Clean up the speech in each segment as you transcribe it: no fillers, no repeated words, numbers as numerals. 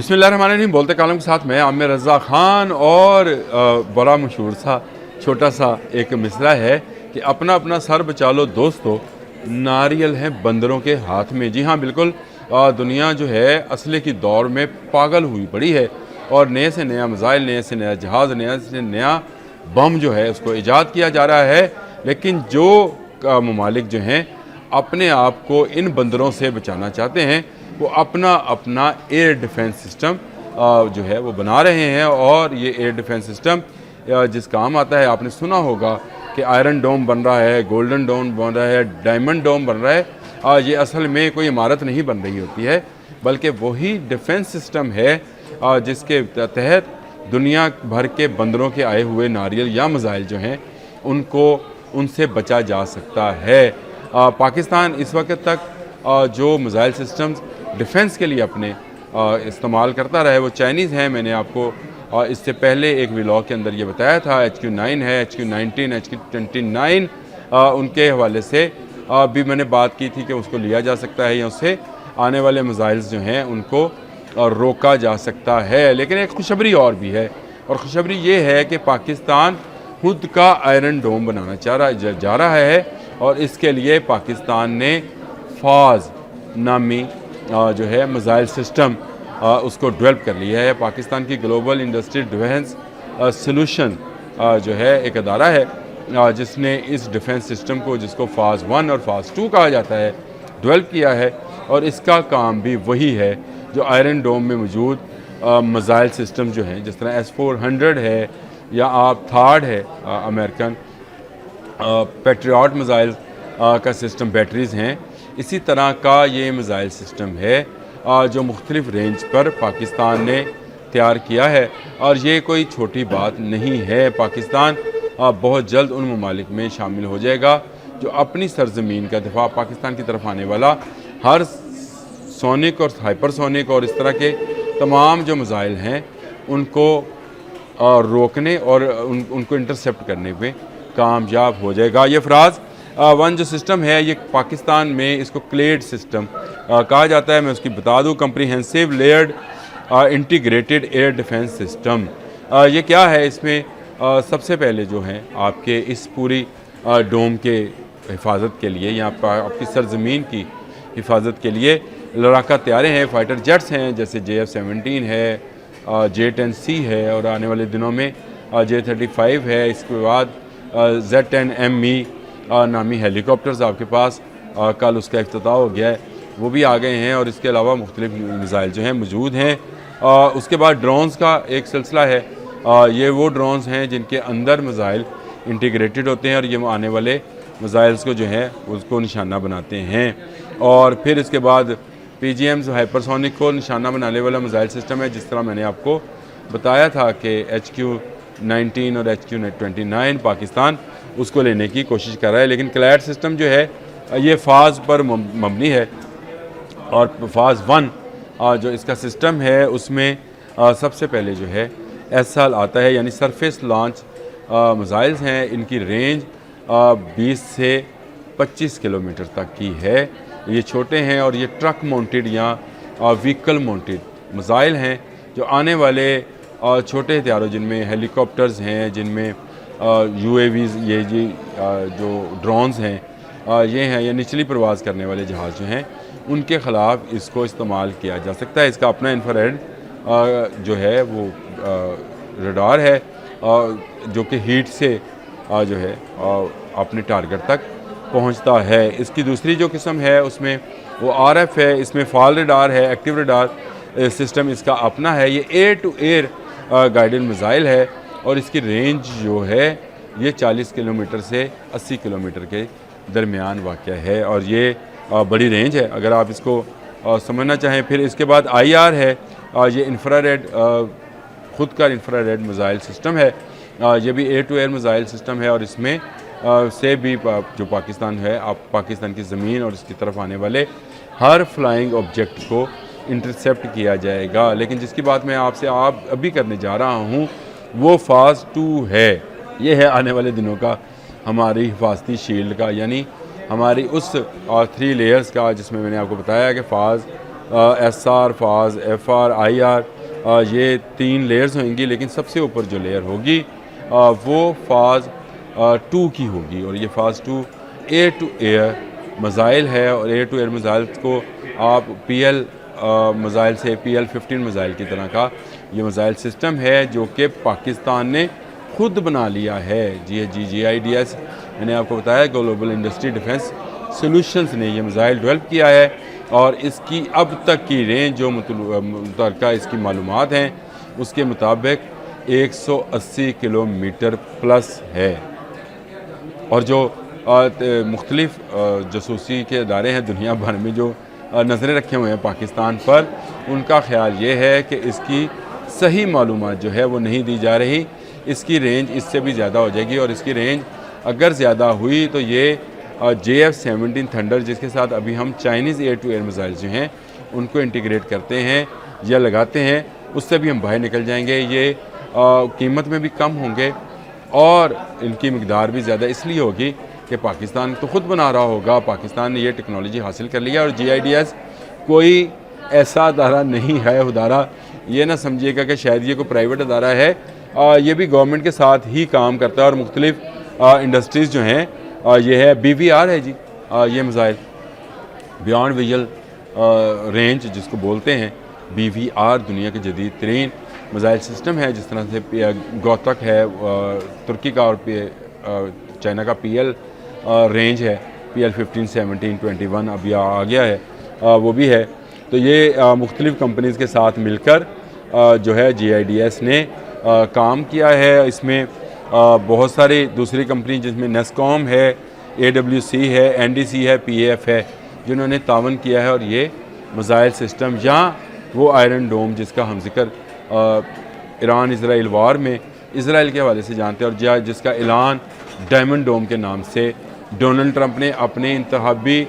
बिस्मिल्लाहिर्रहमानिर्रहीम। बोलते कालम के साथ मैं आमिर रज़ा ख़ान और बड़ा मशहूर सा छोटा सा एक मिसरा है कि अपना अपना सर बचा लो दोस्तों, नारियल है बंदरों के हाथ में। जी हाँ, बिल्कुल। दुनिया जो है असले की दौर में पागल हुई पड़ी है और नए से नया मिसाइल, नए से नया जहाज़, नया से नया बम जो है उसको ईजाद किया जा रहा है। लेकिन जो ममालिक जो हैं अपने आप को इन बंदरों से बचाना चाहते हैं, वो अपना अपना एयर डिफेंस सिस्टम जो है वो बना रहे हैं। और ये एयर डिफेंस सिस्टम जिस काम आता है, आपने सुना होगा कि आयरन डोम बन रहा है, गोल्डन डोम बन रहा है, डायमंड डोम बन रहा है। ये असल में कोई इमारत नहीं बन रही होती है, बल्कि वही डिफेंस सिस्टम है जिसके तहत दुनिया भर के बंदरों के आए हुए नारियल या मिसाइल जो हैं उनको उनसे बचा जा सकता है। पाकिस्तान इस वक्त तक जो मिसाइल सिस्टम्स डिफेंस के लिए अपने इस्तेमाल करता रहा है वो चाइनीज़ हैं। मैंने आपको इससे पहले एक व्लॉग के अंदर ये बताया था। HQ-9 है, HQ-19, HQ-29 उनके हवाले से भी मैंने बात की थी कि उसको लिया जा सकता है या उससे आने वाले मिसाइल्स जो हैं उनको रोका जा सकता है। लेकिन एक खुशखबरी और भी है, और खुशखबरी ये है कि पाकिस्तान खुद का आयरन डोम बनाना जा रहा है। और इसके लिए पाकिस्तान ने फाज नामी जो है मिसाइल सिस्टम उसको डेवलप कर लिया है। पाकिस्तान की ग्लोबल इंडस्ट्री डिफेंस सॉल्यूशन जो है एक अदारा है जिसने इस डिफेंस सिस्टम को, जिसको फ़ाज़ 1 और फ़ाज़ 2 कहा जाता है, डेवलप किया है। और इसका काम भी वही है जो आयरन डोम में मौजूद मिसाइल सिस्टम जो हैं, जिस तरह S-400 है या आप थार्ड है अमेरिकन पैट्रियट मिसाइल का सिस्टम, बैटरीज़ हैं, इसी तरह का ये मिसाइल सिस्टम है जो मुख्तलिफ रेंज पर पाकिस्तान ने तैयार किया है। और ये कोई छोटी बात नहीं है। पाकिस्तान बहुत जल्द उन ममालिक में शामिल हो जाएगा जो अपनी सरजमीन का दिफा, पाकिस्तान की तरफ आने वाला हर सोनिक और हाइपरसोनिक और इस तरह के तमाम जो मिसाइल हैं उनको रोकने और उनको इंटरसेप्ट करने में कामयाब हो जाएगा। ये फ़राज़ 1 जो सिस्टम है ये पाकिस्तान में इसको क्लेड सिस्टम कहा जाता है। मैं उसकी बता दूं, comprehensive layered integrated air defence system. ये क्या है? इसमें सबसे पहले जो है आपके इस पूरी डोम के हिफाजत के लिए या आपकी सरजमीन की हिफाजत के लिए लड़ाका तैयारे हैं, फाइटर जेट्स हैं, जैसे JF-17 है, J-10C है और आने वाले दिनों में J-35 है। इसके बाद Z-10ME नामी हेलीकॉप्टर्स आपके पास कल उसका इफ्तिताह हो गया है, वो भी आ गए हैं। और इसके अलावा मुख्तलिफ मिसाइल जो हैं मौजूद हैं। उसके बाद ड्रोन्स का एक सिलसिला है। ये वो ड्रोन्स हैं जिनके अंदर मिसाइल इंटीग्रेटेड होते हैं और ये आने वाले मिसाइल्स को जो है उसको निशाना बनाते हैं। और फिर इसके बाद PGMs हाइपरसोनिक को निशाना बनाने वाला मिसाइल सिस्टम है, जिस तरह मैंने आपको बताया था कि HQ-19 और HQ-29 पाकिस्तान उसको लेने की कोशिश कर रहा है। लेकिन क्लैड सिस्टम जो है ये फ़ाज़ पर मबनी है। और फ़ाज़ 1 जो इसका सिस्टम है उसमें सबसे पहले जो है SL आता है, यानी सरफेस लॉन्च मिसाइल्स हैं। इनकी रेंज 20 से 25 किलोमीटर तक की है। ये छोटे हैं और ये ट्रक माउंटेड या व्हीकल माउंटेड मिसाइल हैं जो आने वाले छोटे हथियारों, जिनमें हेलीकॉप्टर्स हैं, जिनमें UAVs, ये जी जो ड्रोन्स हैं ये हैं, या निचली प्रवास करने वाले जहाज़ जो हैं उनके ख़िलाफ़ इसको इस्तेमाल किया जा सकता है। इसका अपना इंफ्रारेड जो है वो रडार है जो कि हीट से जो है अपने टारगेट तक पहुंचता है। इसकी दूसरी जो किस्म है उसमें वो RF है, इसमें फॉल रडार है, एक्टिव रडार सिस्टम इसका अपना है। ये air to air guided missile है और इसकी रेंज जो है ये 40 किलोमीटर से 80 किलोमीटर के दरमियान वाक़या है और ये बड़ी रेंज है अगर आप इसको समझना चाहें। फिर इसके बाद IR है, ये इंफ्रारेड ख़ुद का इंफ्रारेड मिसाइल सिस्टम है। ये भी air to air missile system है और इसमें से भी जो पाकिस्तान है, आप पाकिस्तान की ज़मीन और इसकी तरफ आने वाले हर फ्लाइंग ऑब्जेक्ट को इंटरसेप्ट किया जाएगा। लेकिन जिसकी बात मैं आपसे अभी करने जा रहा हूँ वो फ़ाज़ 2 है। ये है आने वाले दिनों का हमारी हिफाजती शील्ड का, यानी हमारी उस 3 लेयर्स का, जिसमें मैंने आपको बताया कि फ़ाज़ SR, फाज, FR, IR, ये 3 लेयर्स होंगी, लेकिन सबसे ऊपर जो लेयर होगी वो फाज 2 की होगी। और ये फाज 2 एयर टू एयर मिज़ाइल है, और एयर टू एयर मिज़ाइल को आप PL मिज़ाइल से PL-15 मिज़ाइल की तरह का ये मिज़ाइल सिस्टम है जो कि पाकिस्तान ने खुद बना लिया है। GIDS मैंने आपको बताया, ग्लोबल इंडस्ट्री डिफेंस सॉल्यूशंस ने ये मिज़ाइल डेवलप किया है, और इसकी अब तक की रेंज जो मुतलका इसकी मालूमात हैं उसके मुताबिक 180 किलोमीटर प्लस है। और जो मुख्तलिफ जासूसी के अदारे हैं दुनिया भर में जो नज़रें रखे हुए हैं पाकिस्तान पर, उनका ख्याल ये है कि इसकी सही मालूमात जो है वो नहीं दी जा रही। इसकी रेंज इससे भी ज़्यादा हो जाएगी, और इसकी रेंज अगर ज़्यादा हुई तो ये JF-17 थंडर, जिसके साथ अभी हम Chinese air to air missile जो हैं उनको इंटीग्रेट करते हैं या लगाते हैं, उससे भी हम बाहर निकल जाएंगे। ये कीमत में भी कम होंगे और इनकी मकदार भी ज़्यादा इसलिए होगी कि पाकिस्तान तो ख़ुद बना रहा होगा, पाकिस्तान ने ये टेक्नोलॉजी हासिल कर लिया। और GIDS कोई ऐसा अदारा नहीं है, उदारा ये ना समझिएगा कि शायद ये कोई प्राइवेट अदारा है, ये भी गवर्नमेंट के साथ ही काम करता है। और मुख्तलिफ इंडस्ट्रीज़ जो हैं, ये है BVR है जी, ये मिज़ाइल बियॉन्ड विजुअल रेंज जिसको बोलते हैं, BVR दुनिया के जदीद तरीन मिज़ाइल सिस्टम है। जिस तरह से गौतक है तुर्की का, और चाइना का PL रेंज है, PL-15, 17, 21 अभी आ गया है, वो भी है। तो ये मुख्तलिफ़ कंपनीज़ के साथ मिलकर जो है GIDS ने काम किया है। इसमें बहुत सारी दूसरी कंपनी जिसमें NESCOM है, AWC है, NDC है, PAF है, जिन्होंने तावन किया है। और ये मिज़ाइल सिस्टम या वो आयरन डोम जिसका हम जिक्र ईरान इसराइल वार में इसराइल के हवाले से जानते हैं, और जिसका ऐलान डायमंड डोम के नाम से डोनाल्ड ट्रंप ने अपने इंतखाबी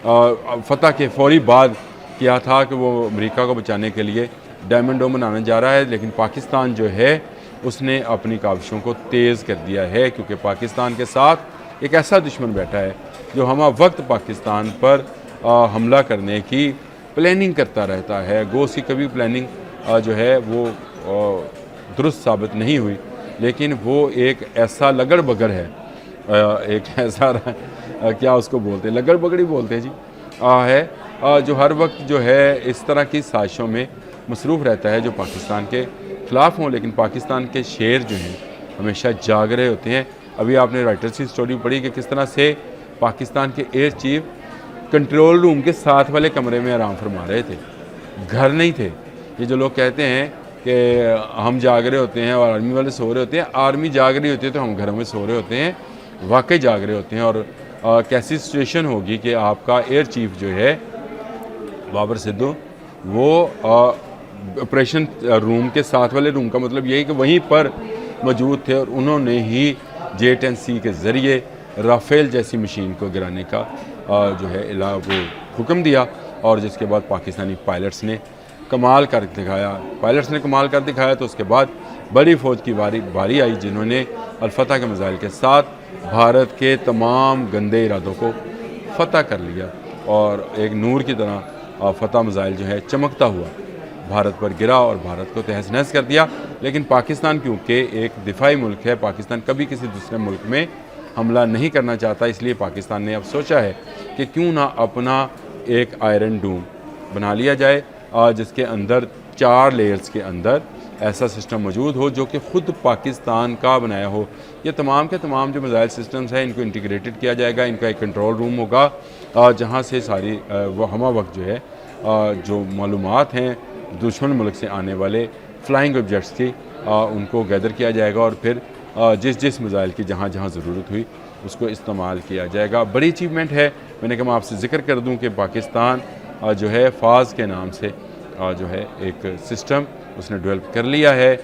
फतह के फौरी बाद किया था कि वो अमेरिका को बचाने के लिए डायमंड डोम बनाने जा रहा है। लेकिन पाकिस्तान जो है उसने अपनी काविशों को तेज़ कर दिया है, क्योंकि पाकिस्तान के साथ एक ऐसा दुश्मन बैठा है जो हम वक्त पाकिस्तान पर हमला करने की प्लानिंग करता रहता है। गो उसकी कभी प्लानिंग जो है वो दुरुस्त साबित नहीं हुई, लेकिन वो एक ऐसा लगड़ बगड़ है, एक ऐसा क्या उसको बोलते हैं, लगड़ बगड़ी बोलते हैं जी, है जो हर वक्त जो है इस तरह की साजिशों में मसरूफ़ रहता है जो पाकिस्तान के ख़िलाफ़ हों। लेकिन पाकिस्तान के शेर जो हैं हमेशा जाग रहे होते हैं। अभी आपने राइटर्स की स्टोरी पढ़ी कि किस तरह से पाकिस्तान के एयर चीफ कंट्रोल रूम के साथ वाले कमरे में आराम फरमा रहे थे, घर नहीं थे। ये जो लोग कहते हैं कि हम जाग रहे होते हैं और आर्मी वाले सो रहे होते हैं, आर्मी जाग रही होती है तो हम घरों में सो रहे होते हैं, वाकई जाग रहे होते हैं। और कैसी सिचुएशन होगी कि आपका एयर चीफ जो है बाबर सिद्धू, वो ऑपरेशन रूम के साथ वाले रूम का मतलब यही कि वहीं पर मौजूद थे, और उन्होंने ही J-10C के ज़रिए राफेल जैसी मशीन को गिराने का जो है वो हुक्म दिया। और जिसके बाद पाकिस्तानी पायलट्स ने कमाल कर दिखाया, तो उसके बाद बड़ी फ़ौज की बारी आई जिन्होंने अल-फतह के मिज़ाइल के साथ भारत के तमाम गंदे इरादों को फ़तह कर लिया, और एक नूर की तरह फतह मिज़ाइल जो है चमकता हुआ भारत पर गिरा और भारत को तहस नहस कर दिया। लेकिन पाकिस्तान क्योंकि एक दिफाई मुल्क है, पाकिस्तान कभी किसी दूसरे मुल्क में हमला नहीं करना चाहता, इसलिए पाकिस्तान ने अब सोचा है कि क्यों ना अपना एक आयरन डोम बना लिया जाए, जिसके अंदर 4 लेयर्स के अंदर ऐसा सिस्टम मौजूद हो जो कि ख़ुद पाकिस्तान का बनाया हो। ये तमाम के तमाम जो मिज़ाइल सिस्टम्स हैं इनको इंटीग्रेटेड किया जाएगा। इनका एक कंट्रोल रूम होगा जहाँ से सारी वो हमा वक्त जो है जो मालूमात हैं दुश्मन मुल्क से आने वाले फ्लाइंग ऑब्जेक्ट्स की उनको गैदर किया जाएगा, और फिर जिस मिज़ाइल की जहाँ जहाँ ज़रूरत हुई उसको इस्तेमाल किया जाएगा। बड़ी अचीवमेंट है। मैंने कहा मैं आपसे ज़िक्र कर दूँ कि पाकिस्तान जो है फाज के नाम से जो है एक सिस्टम उसने डेवलप कर लिया है,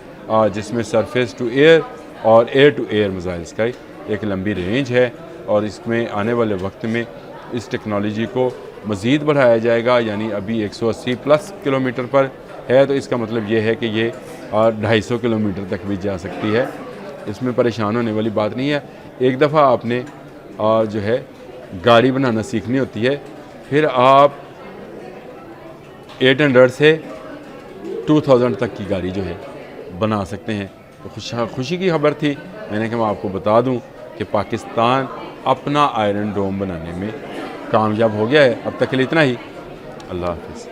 जिसमें सरफेस टू एयर और एयर टू एयर मिज़ाइल्स का एक लंबी रेंज है। और इसमें आने वाले वक्त में इस टेक्नोलॉजी को मज़ीद बढ़ाया जाएगा, यानी अभी 180 प्लस किलोमीटर पर है, तो इसका मतलब ये है कि ये 250 किलोमीटर तक भी जा सकती है। इसमें परेशान होने वाली बात नहीं है। एक दफ़ा आपने जो है गाड़ी बनाना सीखनी होती है, फिर आप 800 से 2000 तक की गाड़ी जो है बना सकते हैं। तो खुशी की खबर थी, मैंने कहा मैं आपको बता दूं कि पाकिस्तान अपना आयरन डोम बनाने में कामयाब हो गया है। अब तक के लिए इतना ही। अल्लाह हाफिज़।